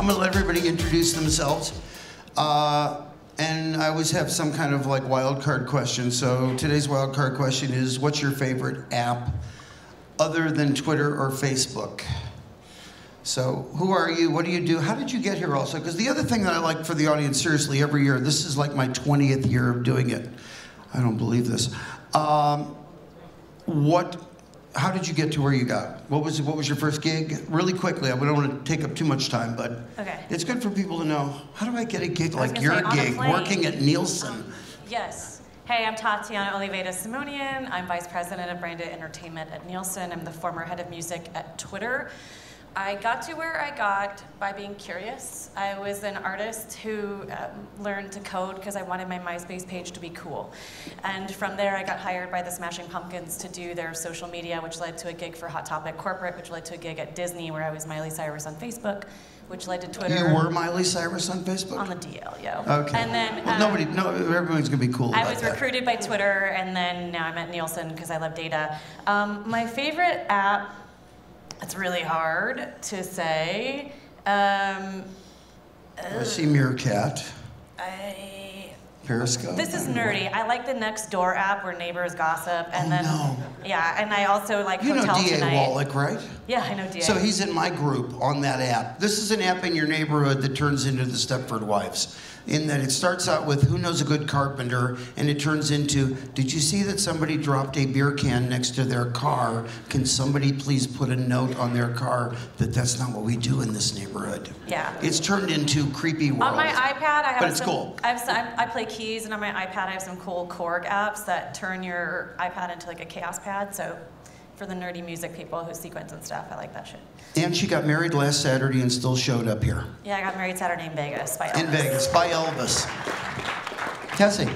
I'm gonna let everybody introduce themselves. And I always have some kind of like wild card question. So today's wild card question is, what's your favorite app other than Twitter or Facebook? So who are you? What do you do? How did you get here also? Because the other thing that I like for the audience, seriously, every year, this is like my 20th year of doing it. I don't believe this. How did you get to where you got? What was your first gig? Really quickly, I don't want to take up too much time, but it's good for people to know, how do I get a gig like your gig, working at Nielsen? Yes. Hey, I'm Tatiana Oliveda-Simonian. I'm Vice President of Branded Entertainment at Nielsen. I'm the former head of music at Twitter. I got to where I got by being curious. I was an artist who learned to code because I wanted my MySpace page to be cool. And from there, I got hired by the Smashing Pumpkins to do their social media, which led to a gig for Hot Topic Corporate, which led to a gig at Disney where I was Miley Cyrus on Facebook, which led to Twitter. You were Miley Cyrus on Facebook? On the DL, yo. Okay. And then well, everyone's gonna be cool about that. I was recruited by Twitter, and then now I'm at Nielsen because I love data. My favorite app, it's really hard to say. I see Meerkat. Periscope. This is nerdy. I like the Nextdoor app where neighbors gossip, and yeah, and I also like Hotel Tonight. You know D.A. Wallach, right? Yeah, I know D.A. So he's in my group on that app. This is an app in your neighborhood that turns into the Stepford Wives, in that it starts out with who knows a good carpenter, and it turns into, did you see that somebody dropped a beer can next to their car? Can somebody please put a note on their car that that's not what we do in this neighborhood? Yeah. It's turned into creepy world. On my iPad, I have but it's cool. I play keys, and on my iPad, I have some cool Korg apps that turn your iPad into like a chaos pad. So for the nerdy music people who sequence and stuff, I like that shit. And she got married last Saturday and still showed up here. Yeah, I got married Saturday in Vegas by Elvis. In Vegas, by Elvis. Tessie.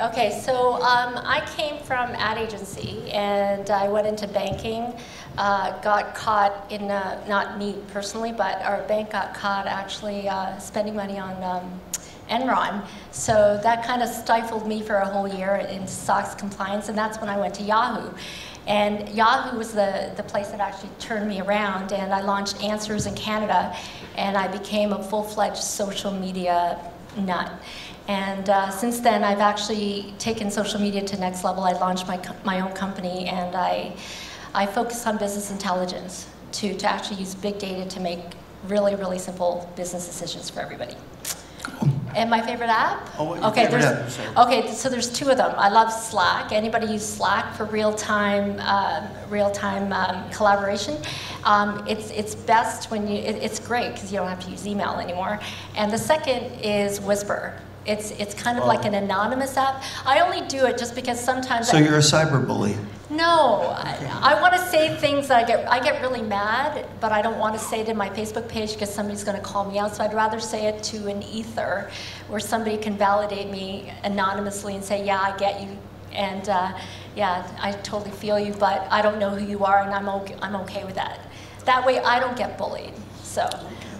Okay, so I came from ad agency, and I went into banking, got caught in, not me personally, but our bank got caught actually spending money on Enron. So that kind of stifled me for a whole year in SOX compliance, and that's when I went to Yahoo. And Yahoo was the place that actually turned me around, and I launched Answers in Canada, and I became a full-fledged social media nut. And since then, I've actually taken social media to the next level. I launched my own company, and I focus on business intelligence to actually use big data to make really, really simple business decisions for everybody. And my favorite app? Okay, so there's two of them. I love Slack. Anybody use Slack for real-time collaboration? It's best when it's great because you don't have to use email anymore. And the second is Whisper. It's kind of like an anonymous app. I only do it just because sometimes. So you're a cyber bully? No, I want to say things that I get really mad, but I don't want to say it in my Facebook page because somebody's going to call me out. So I'd rather say it to an ether where somebody can validate me anonymously and say, yeah, I get you, and yeah, I totally feel you, but I don't know who you are, and I'm okay with that. That way, I don't get bullied. So,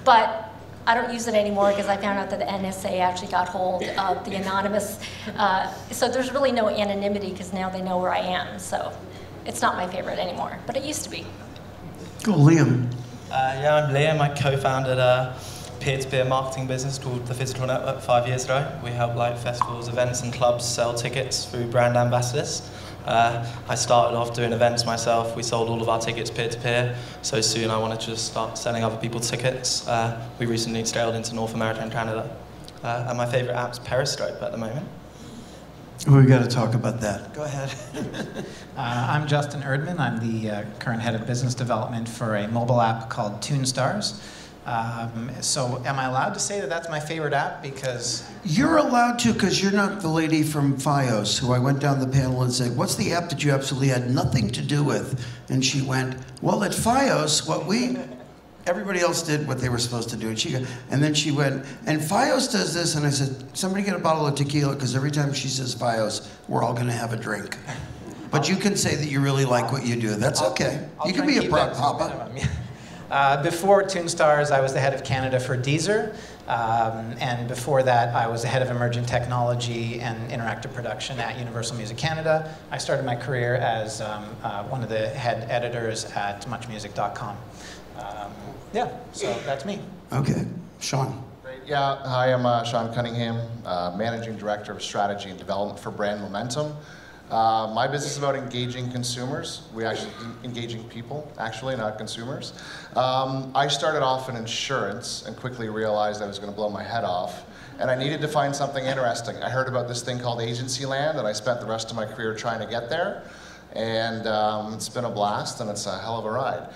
but I don't use it anymore because I found out that the NSA actually got hold of the anonymous. So there's really no anonymity because now they know where I am. So it's not my favorite anymore, but it used to be. Cool, Liam. Yeah, I'm Liam. I co-founded a peer-to-peer marketing business called The Physical Network 5 years ago. We help like festivals, events, and clubs sell tickets through brand ambassadors. I started off doing events myself. We sold all of our tickets peer-to-peer, so soon I wanted to just start selling other people's tickets. We recently scaled into North America and Canada. And my favorite app's Periscope at the moment. We got to talk about that. Go ahead. I'm Justin Erdman. I'm the current head of business development for a mobile app called TuneStars. So am I allowed to say that that's my favorite app? Because you're allowed to, because you're not the lady from Fios who I went down the panel and said, what's the app that you absolutely had nothing to do with? And she went, well, at Fios, everybody else did what they were supposed to do. And then she went, and Fios does this. And I said, somebody get a bottle of tequila, because every time she says Fios, we're all going to have a drink. But you can say that you really like what you do. That's okay. You can be a proud papa. Before TuneStars, I was the head of Canada for Deezer, and before that, I was the head of emerging technology and interactive production at Universal Music Canada. I started my career as one of the head editors at muchmusic.com. Yeah, so that's me. Okay. Sean. Great. Yeah, hi, I'm Sean Cunningham, Managing Director of Strategy and Development for Brand Momentum. My business is about engaging consumers. We actually engaging people, actually, not consumers. I started off in insurance and quickly realized I was going to blow my head off. And I needed to find something interesting. I heard about this thing called agency land, and I spent the rest of my career trying to get there. And it's been a blast, and it's a hell of a ride.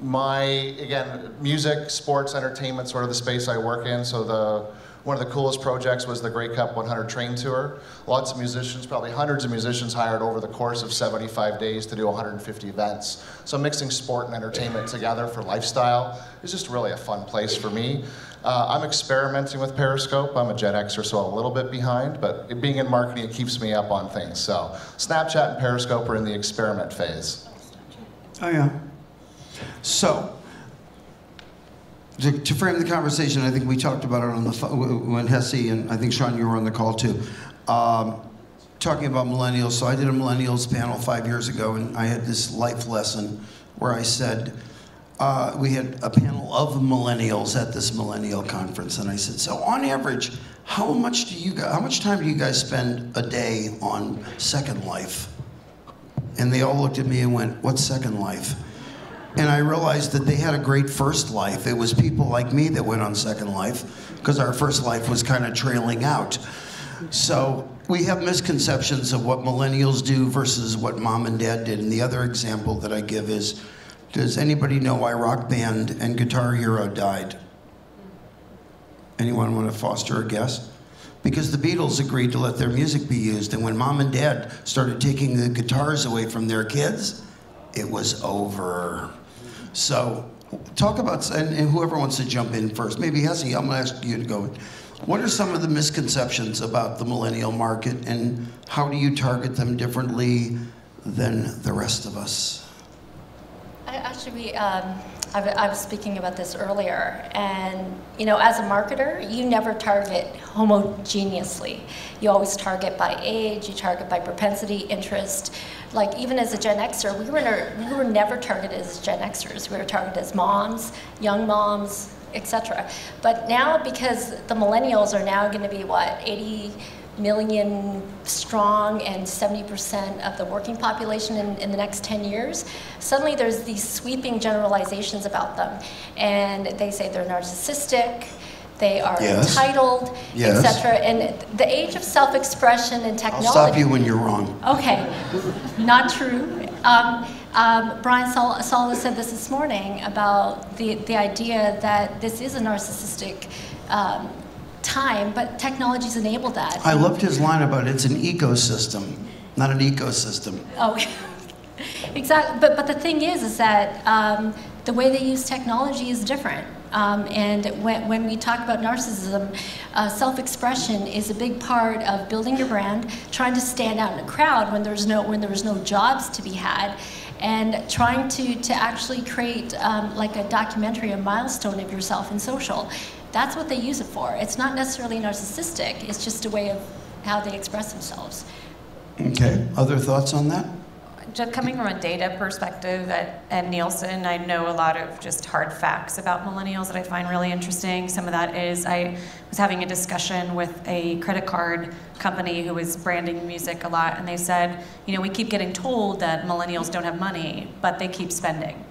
Again, music, sports, entertainment, sort of the space I work in. So one of the coolest projects was the Grey Cup 100 Train Tour. Lots of musicians, probably hundreds of musicians hired over the course of 75 days to do 150 events. So mixing sport and entertainment together for lifestyle is just really a fun place for me. I'm experimenting with Periscope. I'm a Gen Xer, so I'm a little bit behind, but being in marketing, it keeps me up on things. So Snapchat and Periscope are in the experiment phase. Oh, yeah. So, to frame the conversation, I think we talked about it on the phone when Hesse and I think Sean, you were on the call too, talking about millennials. So I did a millennials panel 5 years ago, and I had this life lesson where I said, we had a panel of millennials at this millennial conference, and I said, so on average, how much time do you guys spend a day on Second Life? And they all looked at me and went, what's Second Life? And I realized that they had a great first life. It was people like me that went on Second Life, because our first life was kind of trailing out. So we have misconceptions of what millennials do versus what mom and dad did. And the other example that I give is, does anybody know why Rock Band and Guitar Hero died? Anyone want to foster a guess? Because the Beatles agreed to let their music be used, and when mom and dad started taking the guitars away from their kids, it was over. So talk about, and whoever wants to jump in first, maybe Hesse, I'm gonna ask you to go. What are some of the misconceptions about the millennial market, and how do you target them differently than the rest of us? Actually, I was speaking about this earlier, and as a marketer, you never target homogeneously. You always target by age, you target by propensity, interest. Like even as a Gen Xer, we were never targeted as Gen Xers. We were targeted as moms, young moms, etc. But now, because the millennials are now going to be 80 million strong and 70% of the working population in the next 10 years, suddenly there's these sweeping generalizations about them. And they say they're narcissistic, they are entitled, etc. And the age of self-expression and technology... I'll stop you when you're wrong. Okay, not true. Brian Sola said this morning about the idea that this is a narcissistic time, but technology's enabled that. I loved his line about it's an ecosystem, not an ecosystem. Oh, exactly. But the thing is that the way they use technology is different. And when we talk about narcissism, self-expression is a big part of building your brand, trying to stand out in a crowd when there was no jobs to be had, and trying to actually create like a documentary, a milestone of yourself in social. That's what they use it for. It's not necessarily narcissistic. It's just a way of how they express themselves. Okay. Other thoughts on that? Just coming from a data perspective at Nielsen, I know a lot of just hard facts about millennials that I find really interesting. Some of that is I was having a discussion with a credit card company who was branding music a lot, and they said, we keep getting told that millennials don't have money, but they keep spending.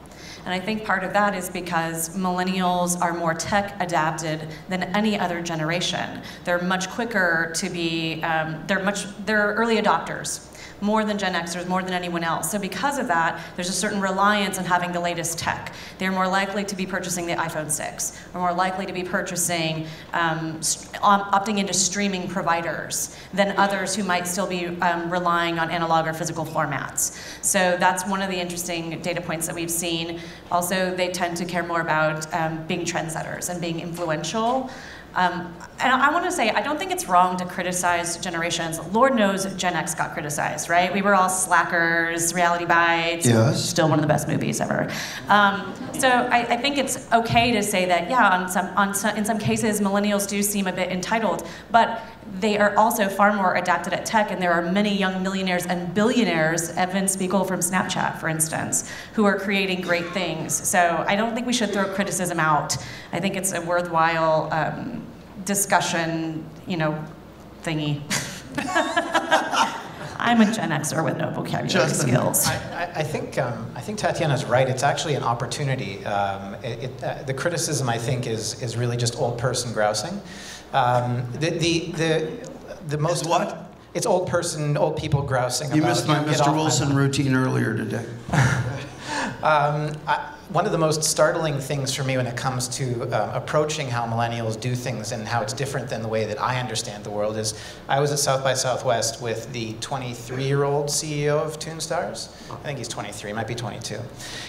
And I think part of that is because millennials are more tech adapted than any other generation. They're much quicker to be, they're early adopters, more than Gen Xers, more than anyone else. So because of that, there's a certain reliance on having the latest tech. They're more likely to be purchasing the iPhone 6, or more likely to be purchasing, opting into streaming providers than others who might still be relying on analog or physical formats. So that's one of the interesting data points that we've seen. Also, they tend to care more about being trendsetters and being influential. And I want to say, I don't think it's wrong to criticize generations. Lord knows Gen X got criticized, right? We were all slackers, Reality Bites, still one of the best movies ever. So I think it's okay to say that, yeah, in some cases, millennials do seem a bit entitled, but they are also far more adapted at tech, and there are many young millionaires and billionaires, Evan Spiegel from Snapchat, for instance, who are creating great things. So I don't think we should throw criticism out. I think it's a worthwhile discussion, thingy. I'm a Gen Xer with no vocabulary skills. I think Tatiana's right. It's actually an opportunity. The criticism, I think, is really just old person grousing. The most what? It's old people grousing. You about, missed my Mr. Wilson routine earlier today. One of the most startling things for me when it comes to approaching how millennials do things and how it's different than the way that I understand the world is I was at South by Southwest with the 23-year-old CEO of Toonstars. I think he's 23, might be 22.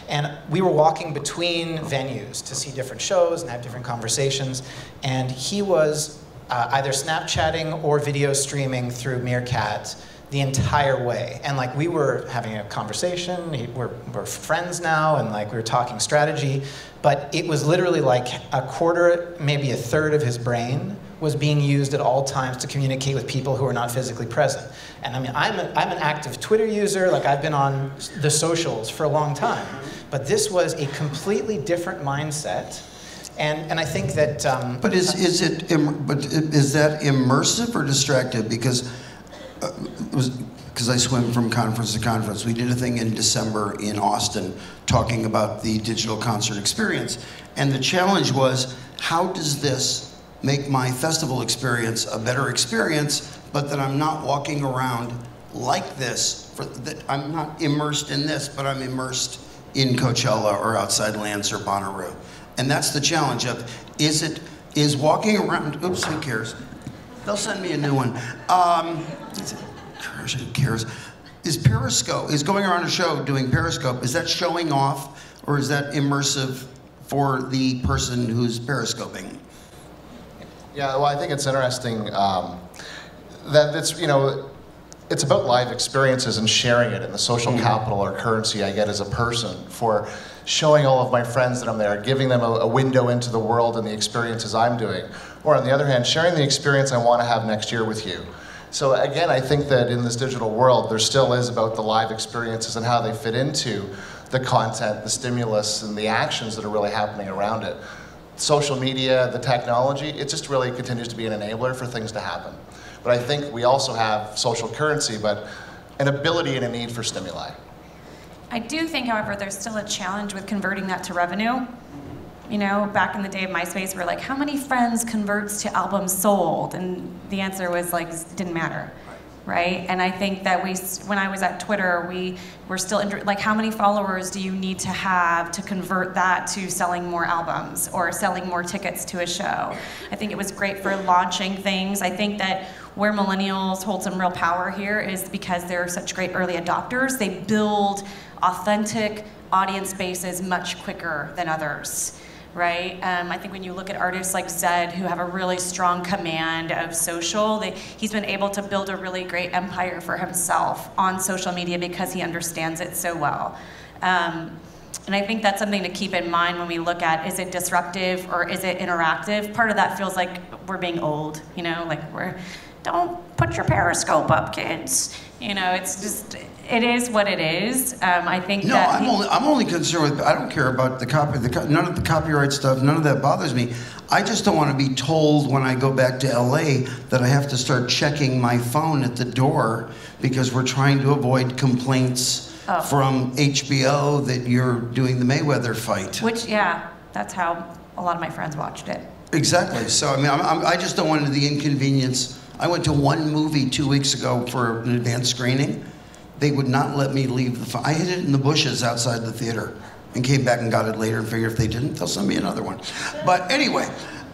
And we were walking between venues to see different shows and have different conversations. And he was either Snapchatting or video streaming through Meerkat the entire way. And like we were having a conversation, we're friends now, and like we were talking strategy, but it was literally like a quarter, maybe a third of his brain was being used at all times to communicate with people who are not physically present. And I mean, I'm an active Twitter user, like I've been on the socials for a long time, but this was a completely different mindset. And I think that... but is that immersive or distractive? Because I swim from conference to conference. We did a thing in December in Austin talking about the digital concert experience. And the challenge was, how does this make my festival experience a better experience, but that I'm not walking around like this, that I'm not immersed in this, but I'm immersed in Coachella or outside Lance or Bonnaroo. And that's the challenge of, is walking around, oops, who cares? They'll send me a new one. Who cares? Is going around a show doing Periscope, is that showing off or is that immersive for the person who's Periscoping? Yeah, well, I think it's interesting that it's about live experiences and sharing it, and the social capital or currency I get as a person for showing all of my friends that I'm there, giving them a window into the world and the experiences I'm doing. Or on the other hand, sharing the experience I want to have next year with you. So again, I think that in this digital world, there still is about the live experiences and how they fit into the content, the stimulus, and the actions that are really happening around it. Social media, the technology, it just really continues to be an enabler for things to happen. But I think we also have social currency, but an ability and a need for stimuli. I do think, however, there's still a challenge with converting that to revenue. Back in the day of MySpace, we're like, how many friends converts to albums sold? And the answer was like, it didn't matter, right? And I think that when I was at Twitter, we were still, like, how many followers do you need to have to convert that to selling more albums or selling more tickets to a show? I think it was great for launching things. I think that where millennials hold some real power here is because they're such great early adopters. They build authentic audience bases much quicker than others. Right? I think when you look at artists like Zed, who have a really strong command of social, he's been able to build a really great empire for himself on social media because he understands it so well. And I think that's something to keep in mind when we look at, is it disruptive or is it interactive? Part of that feels like we're being old, like don't put your Periscope up, kids. It's just, it is what it is. I think no, that... I'm only concerned with, I don't care about none of the copyright stuff, none of that bothers me. I just don't want to be told when I go back to LA that I have to start checking my phone at the door because we're trying to avoid complaints from HBO that you're doing the Mayweather fight. Which, yeah, that's how a lot of my friends watched it. Exactly. So, I mean, I just don't want the inconvenience. I went to one movie 2 weeks ago for an advanced screening. They would not let me leave the phone. I hid it in the bushes outside the theater and came back and got it later and figured if they didn't, they'll send me another one. But anyway,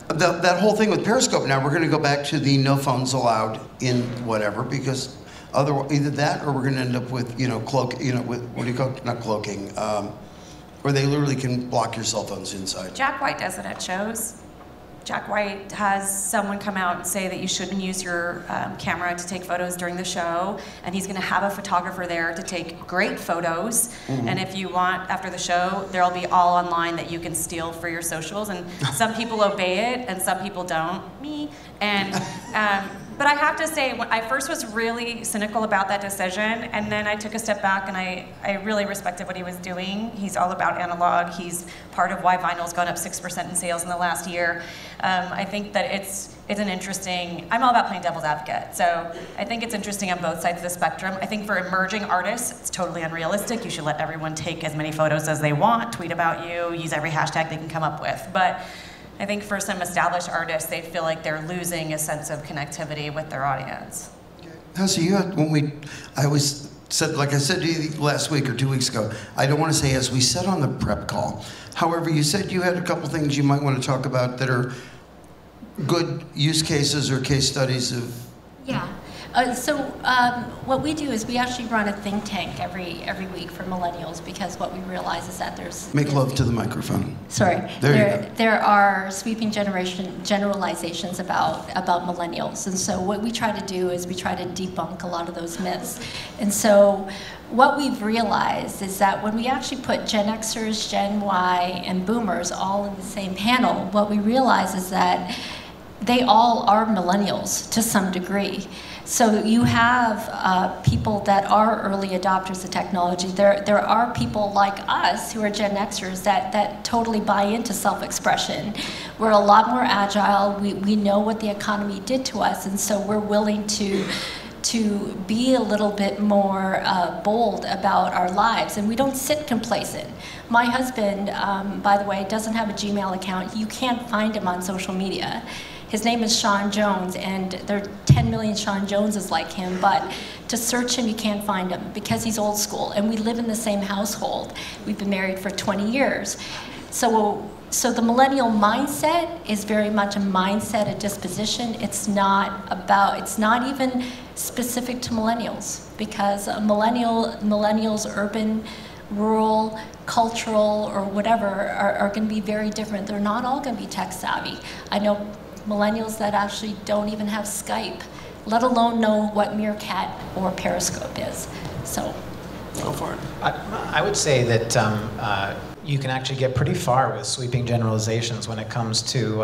that whole thing with Periscope now, we're going to go back to the no phones allowed in whatever, because otherwise, either that or we're going to end up with, with, what do you call it? Not cloaking, where they literally can block your cell phones inside. Jack White does it at shows. Jack White has someone come out and say that you shouldn't use your camera to take photos during the show, and he's going to have a photographer there to take great photos. Mm-hmm. And if you want, after the show, there'll be all online that you can steal for your socials. And some people obey it, and some people don't. Me. And But I have to say, when I first was really cynical about that decision, and then I took a step back and I really respected what he was doing. He's all about analog. He's part of why vinyl's gone up 6% in sales in the last year. I think that it's an interesting, I'm all about playing devil's advocate. So I think it's interesting on both sides of the spectrum. I think for emerging artists, it's totally unrealistic. You should let everyone take as many photos as they want, tweet about you, use every hashtag they can come up with. But I think for some established artists, they feel like they're losing a sense of connectivity with their audience. How's you had, I always said, like I said to you last week or 2 weeks ago, I don't want to say as we said on the prep call. However, you said you had a couple things you might want to talk about that are good use cases or case studies of. Yeah. So what we do is we actually run a think tank every week for millennials, because what we realize is that there's... Make love to the microphone. Sorry. There you go. There are sweeping generalizations about millennials. And so what we try to do is we try to debunk a lot of those myths. And so what we've realized is that when we actually put Gen Xers, Gen Y, and Boomers all in the same panel, what we realize is that they all are millennials to some degree. So you have people that are early adopters of technology. There are people like us who are Gen Xers that totally buy into self-expression. We're a lot more agile. We know what the economy did to us, and so we're willing to be a little bit more bold about our lives, and we don't sit complacent. My husband, by the way, doesn't have a Gmail account. You can't find him on social media. His name is Sean Jones, and there are 10 million Sean Joneses like him, but to search him, you can't find him because he's old school, and we live in the same household. We've been married for 20 years. So the millennial mindset is very much a mindset, a disposition. It's not even specific to millennials, because millennials, urban, rural, cultural, or whatever, are going to be very different. They're not all going to be tech savvy. I know millennials that actually don't even have Skype, let alone know what Meerkat or Periscope is. So, go for it. I would say that you can actually get pretty far with sweeping generalizations when it comes to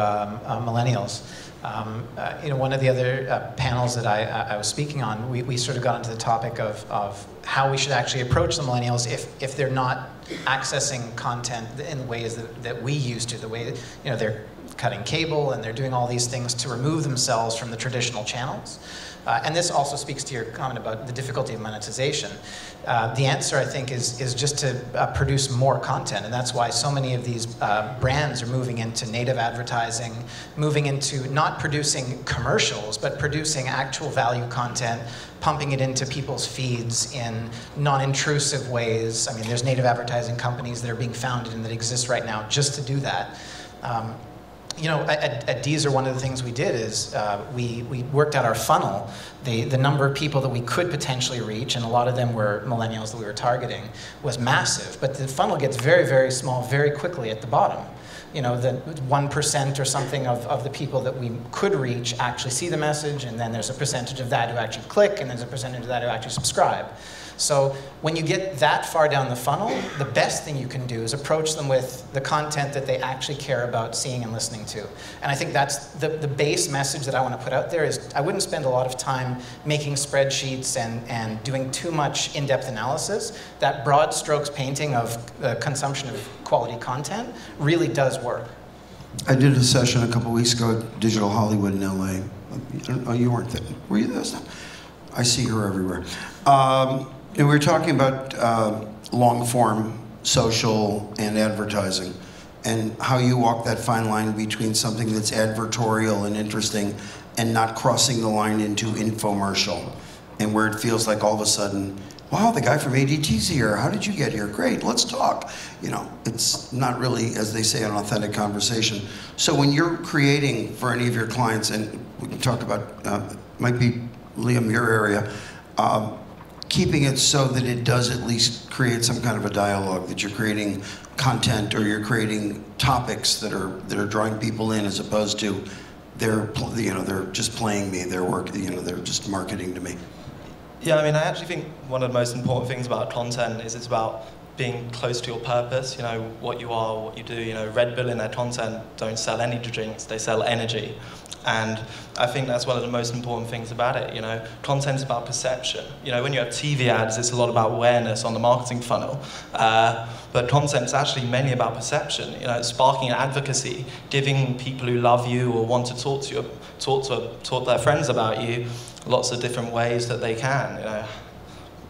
millennials. One of the other panels that I was speaking on, we sort of got into the topic of how we should actually approach the millennials if they're not accessing content in the ways that we used to, the way they're cutting cable and they're doing all these things to remove themselves from the traditional channels. And this also speaks to your comment about the difficulty of monetization. The answer, I think, is just to produce more content, and that's why so many of these brands are moving into native advertising, moving into not producing commercials, but producing actual value content, pumping it into people's feeds in non-intrusive ways. I mean, there's native advertising companies that are being founded and that exist right now just to do that. At Deezer, one of the things we did is we worked out our funnel, the number of people that we could potentially reach, and a lot of them were millennials that we were targeting, was massive. But the funnel gets very, very small very quickly at the bottom. The 1% or something of the people that we could reach actually see the message, and then there's a percentage of that who actually click, and there's a percentage of that who actually subscribe. So when you get that far down the funnel, the best thing you can do is approach them with the content that they actually care about seeing and listening to. And I think that's the base message that I want to put out there is I wouldn't spend a lot of time making spreadsheets and doing too much in-depth analysis. That broad strokes painting of consumption of quality content really does work. I did a session a couple weeks ago at Digital Hollywood in LA. Oh, you weren't there. Were you there? I see her everywhere. And we were talking about long-form social and advertising, and how you walk that fine line between something that's advertorial and interesting and not crossing the line into infomercial, and where it feels like all of a sudden, wow, the guy from ADT's here. How did you get here? Great, let's talk. It's not really, as they say, an authentic conversation. So when you're creating for any of your clients, and we can talk about, might be Liam, your area, keeping it so that it does at least create some kind of a dialogue, that you're creating content or you're creating topics that are drawing people in, as opposed to they're just playing me, they're just marketing to me. Yeah, I mean, I actually think one of the most important things about content is it's about being close to your purpose, you know, what you are, what you do. You know, Red Bull in their content don't sell energy drinks, they sell energy. And I think that's one of the most important things about it, you know. Content's about perception. You know, when you have TV ads, it's a lot about awareness on the marketing funnel. But content's actually mainly about perception, you know, sparking advocacy, giving people who love you or want to talk to you, talk their friends about you, lots of different ways that they can, you know.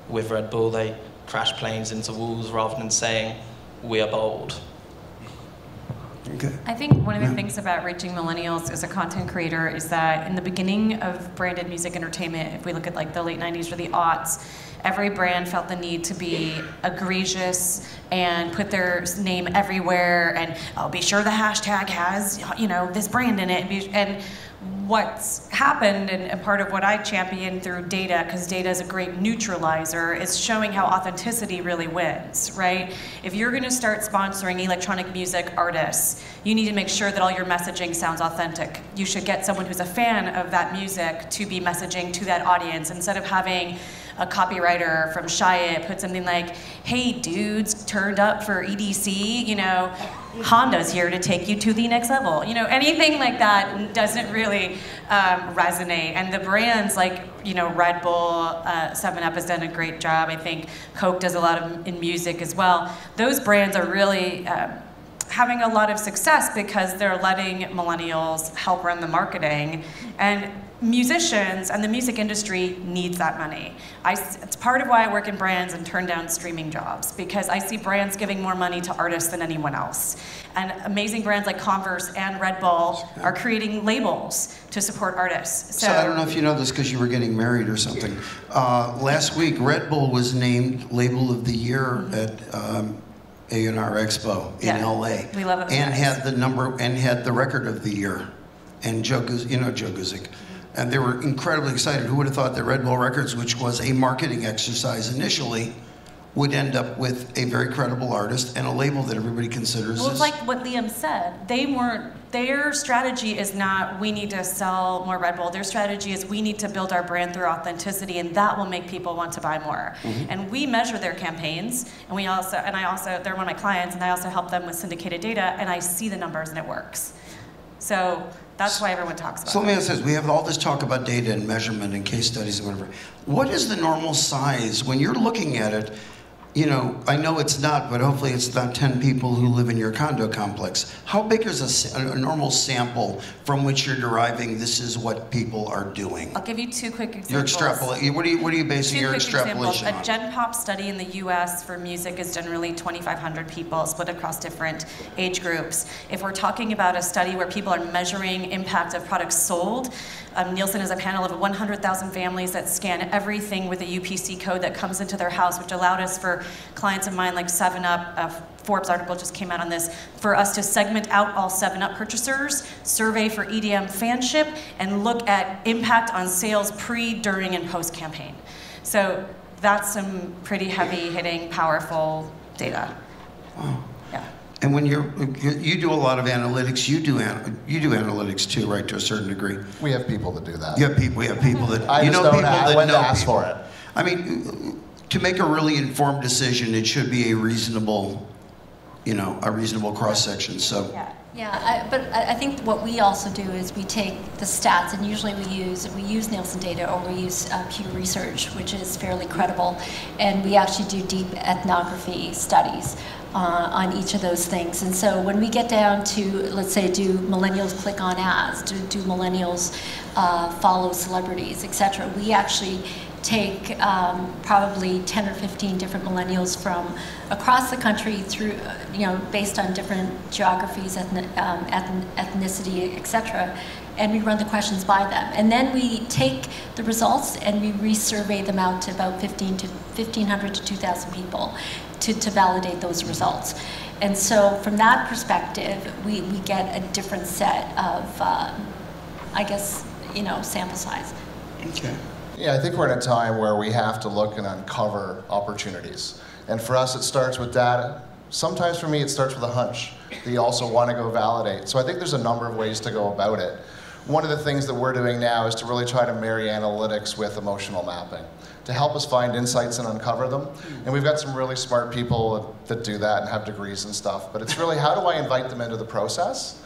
With Red Bull, they crash planes into walls rather than saying, "We are bold." Okay. I think one of the things about reaching millennials as a content creator is that in the beginning of branded music entertainment, if we look at like the late 90s or the aughts, every brand felt the need to be egregious and put their name everywhere, and oh, be sure the hashtag has, you know, this brand in it. And what's happened, and part of what I champion through data, because data is a great neutralizer, is showing how authenticity really wins, right? If you're going to start sponsoring electronic music artists, you need to make sure that all your messaging sounds authentic. You should get someone who's a fan of that music to be messaging to that audience, instead of having a copywriter from Shia put something like, "Hey dudes, turned up for EDC, you know, Honda's here to take you to the next level." You know, anything like that doesn't really resonate. And the brands like, you know, Red Bull, 7-Up has done a great job. I think Coke does a lot in music as well. Those brands are really having a lot of success because they're letting millennials help run the marketing. And musicians and the music industry needs that money. It's part of why I work in brands and turn down streaming jobs, because I see brands giving more money to artists than anyone else. And amazing brands like Converse and Red Bull are creating labels to support artists. So I don't know if you know this because you were getting married or something. Last week, Red Bull was named Label of the Year at A&R Expo in LA. We love it. And had the record of the year. And Joe Guzik. And they were incredibly excited. Who would have thought that Red Bull Records, which was a marketing exercise initially, would end up with a very credible artist and a label that everybody considers Well, it's like what Liam said. Their strategy is not, we need to sell more Red Bull. Their strategy is, we need to build our brand through authenticity, and that will make people want to buy more. Mm-hmm. And we measure their campaigns, and they're one of my clients, and I also help them with syndicated data, and I see the numbers, and it works. So that's why everyone talks about it. So let me ask this. We have all this talk about data and measurement and case studies and whatever. What is the normal size when you're looking at it? You know, I know it's not, but hopefully it's not 10 people who live in your condo complex. How big is a normal sample from which you're deriving this is what people are doing? I'll give you two quick examples. You're extrapolating. What are you basing your extrapolation on? A Gen Pop study in the US for music is generally 2,500 people split across different age groups. If we're talking about a study where people are measuring impact of products sold, Nielsen has a panel of 100,000 families that scan everything with a UPC code that comes into their house, which allowed us for clients of mine like 7-Up, a Forbes article just came out on this, for us to segment out all 7-Up purchasers, survey for EDM fanship, and look at impact on sales pre, during, and post campaign. So that's some pretty heavy hitting, powerful data. Wow. Yeah. And when you do a lot of analytics, you do analytics too, right, to a certain degree. We have people that do that. We have people that I just don't know when to ask for it. I mean, to make a really informed decision, it should be a reasonable, a reasonable cross section. So. Yeah, but I think what we also do is we take the stats, and usually we use Nielsen data, or we use Pew Research, which is fairly credible, and we actually do deep ethnography studies on each of those things. And so when we get down to, let's say, do millennials click on ads, do millennials follow celebrities, etc., we actually take probably 10 or 15 different millennials from across the country through, based on different geographies, ethnicity, etc., and we run the questions by them. And then we take the results and we resurvey them out to about 1,500 to 2,000 people to validate those results. And so from that perspective, we get a different set of, sample size. Okay. Yeah, I think we're in a time where we have to look and uncover opportunities. And for us, it starts with data. Sometimes for me, it starts with a hunch that you also want to go validate. So I think there's a number of ways to go about it. one of the things that we're doing now is to really try to marry analytics with emotional mapping to help us find insights and uncover them. And we've got some really smart people that do that and have degrees and stuff. But it's really, how do I invite them into the process?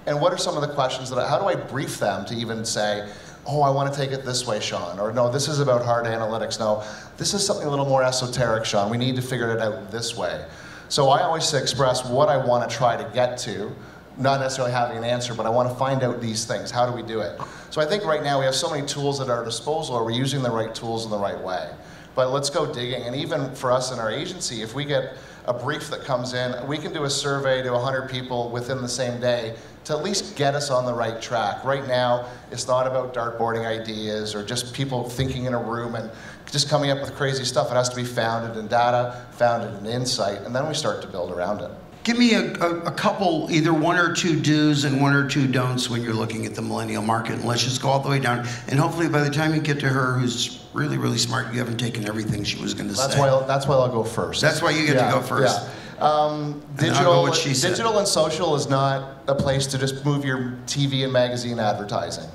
And what are some of the questions that how do I brief them to even say, oh, I want to take it this way, Sean, or no, this is about hard analytics. No, this is something a little more esoteric, Sean. We need to figure it out this way. So I always express what I want to try to get to, not necessarily having an answer, but I want to find out these things. How do we do it? So I think right now we have so many tools at our disposal. Are we using the right tools in the right way? But let's go digging. And even for us in our agency, if we get a brief that comes in, we can do a survey to 100 people within the same day to at least get us on the right track. Right now, it's not about dartboarding ideas or just people thinking in a room and just coming up with crazy stuff. It has to be founded in data, founded in insight, and then we start to build around it. Give me a couple, either one or two do's and one or two don'ts when you're looking at the millennial market. And let's just go all the way down. And hopefully by the time you get to her, who's really, really smart, you haven't taken everything she was going to say. That's why I'll go first. That's why you get to go first. Yeah. Digital and social is not a place to just move your TV and magazine advertising.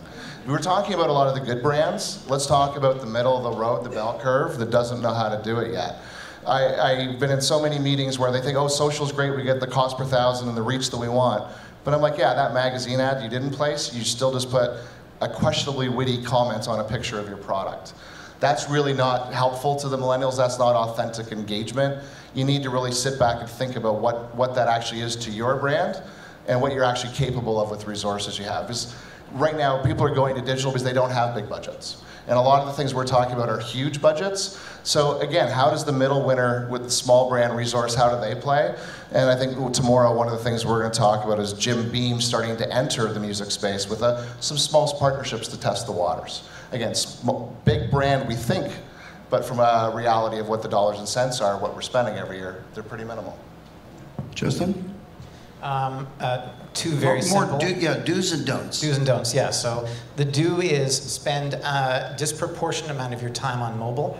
We were talking about a lot of the good brands. Let's talk about the middle of the road, the bell curve, that doesn't know how to do it yet. I've been in so many meetings where they think, oh, social's great, we get the cost per thousand and the reach that we want. But I'm like, yeah, that magazine ad you didn't place, you still just put a questionably witty comment on a picture of your product. That's really not helpful to the millennials. That's not authentic engagement. You need to really sit back and think about what that actually is to your brand and what you're actually capable of with resources you have. Because right now, people are going to digital because they don't have big budgets. And a lot of the things we're talking about are huge budgets. So again, how does the middle winner with the small brand resource, how do they play? And I think tomorrow, one of the things we're going to talk about is Jim Beam starting to enter the music space with some small partnerships to test the waters. Again, big brand, we think, but from a reality of what the dollars and cents are, what we're spending every year, they're pretty minimal. Justin? Two very simple. Do's and don'ts. Do's and don'ts, yeah. So the do is spend a disproportionate amount of your time on mobile.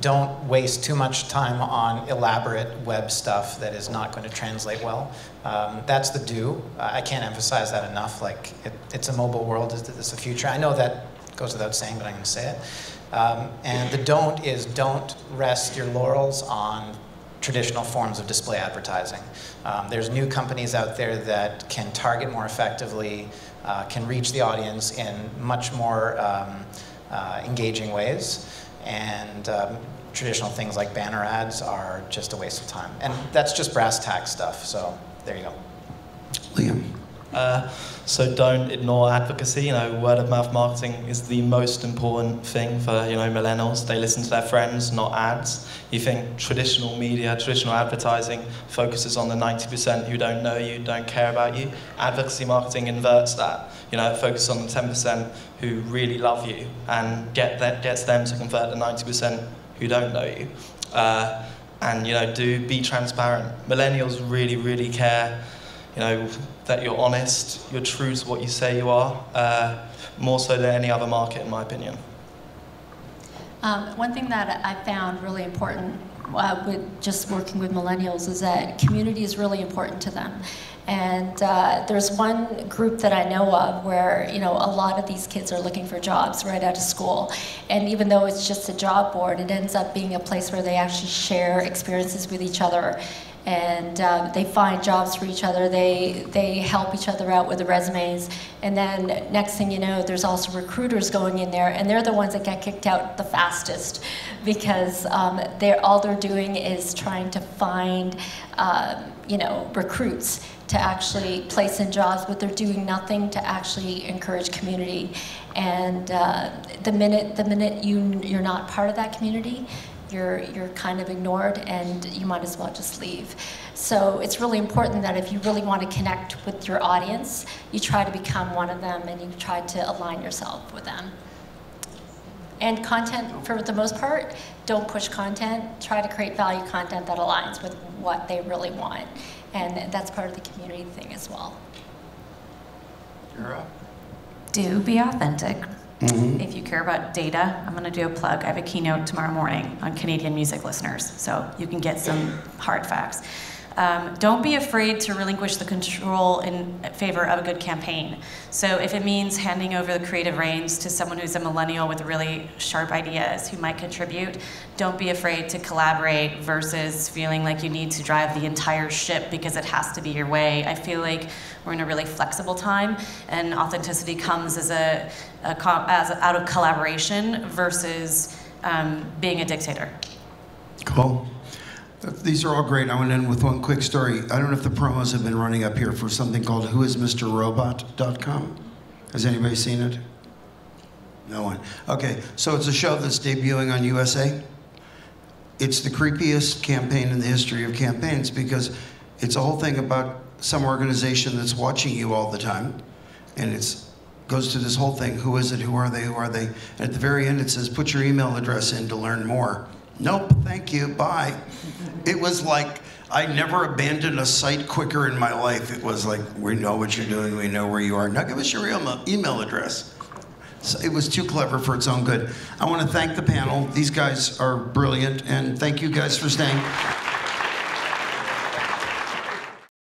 Don't waste too much time on elaborate web stuff that is not going to translate well. That's the do. I can't emphasize that enough. Like, it's a mobile world. It's the future. I know that goes without saying, but I'm going to say it. And the don't is don't rest your laurels on traditional forms of display advertising. There's new companies out there that can target more effectively, can reach the audience in much more engaging ways, and traditional things like banner ads are just a waste of time. And that's just brass tacks stuff, so there you go. Liam? So don't ignore advocacy. You know, word of mouth marketing is the most important thing for, you know, millennials. They listen to their friends, not ads. You think traditional media, traditional advertising focuses on the 90% who don't know you, don't care about you. Advocacy marketing inverts that. You know, it focuses on the 10% who really love you and gets them to convert the 90% who don't know you. And, you know, be transparent. Millennials really, really care, you know, that you're honest, you're true to what you say you are, more so than any other market, in my opinion. One thing that I found really important with just working with millennials is that community is really important to them. And there's one group that I know of where, you know, a lot of these kids are looking for jobs right out of school. And even though it's just a job board, it ends up being a place where they actually share experiences with each other. And they find jobs for each other, they help each other out with the resumes, and then next thing you know, there's also recruiters going in there, and they're the ones that get kicked out the fastest, because all they're doing is trying to find you know, recruits to actually place in jobs, but they're doing nothing to actually encourage community. And the minute you're not part of that community, you're kind of ignored, and you might as well just leave. So it's really important that if you really want to connect with your audience, you try to become one of them, and you try to align yourself with them. And content, for the most part, don't push content. Try to create value content that aligns with what they really want. And that's part of the community thing as well. You're up. Do be authentic. Mm-hmm. If you care about data, I'm going to do a plug. I have a keynote tomorrow morning on Canadian music listeners, so you can get some hard facts. don't be afraid to relinquish the control in favor of a good campaign. So if it means handing over the creative reins to someone who's a millennial with really sharp ideas who might contribute, don't be afraid to collaborate versus feeling like you need to drive the entire ship because it has to be your way. I feel like we're in a really flexible time, and authenticity comes as out of collaboration versus being a dictator. Cool. These are all great. I want to end with one quick story. I don't know if the promos have been running up here for something called whoismrrobot.com. Has anybody seen it? No one. Okay, so it's a show that's debuting on USA. It's the creepiest campaign in the history of campaigns because it's a whole thing about some organization that's watching you all the time. And it goes to this whole thing, who is it, who are they, who are they? And at the very end it says, put your email address in to learn more. Nope, thank you, bye. It was like, I never abandoned a site quicker in my life. It was like, we know what you're doing, we know where you are. Now give us your email address. So it was too clever for its own good. I want to thank the panel. These guys are brilliant, and thank you guys for staying.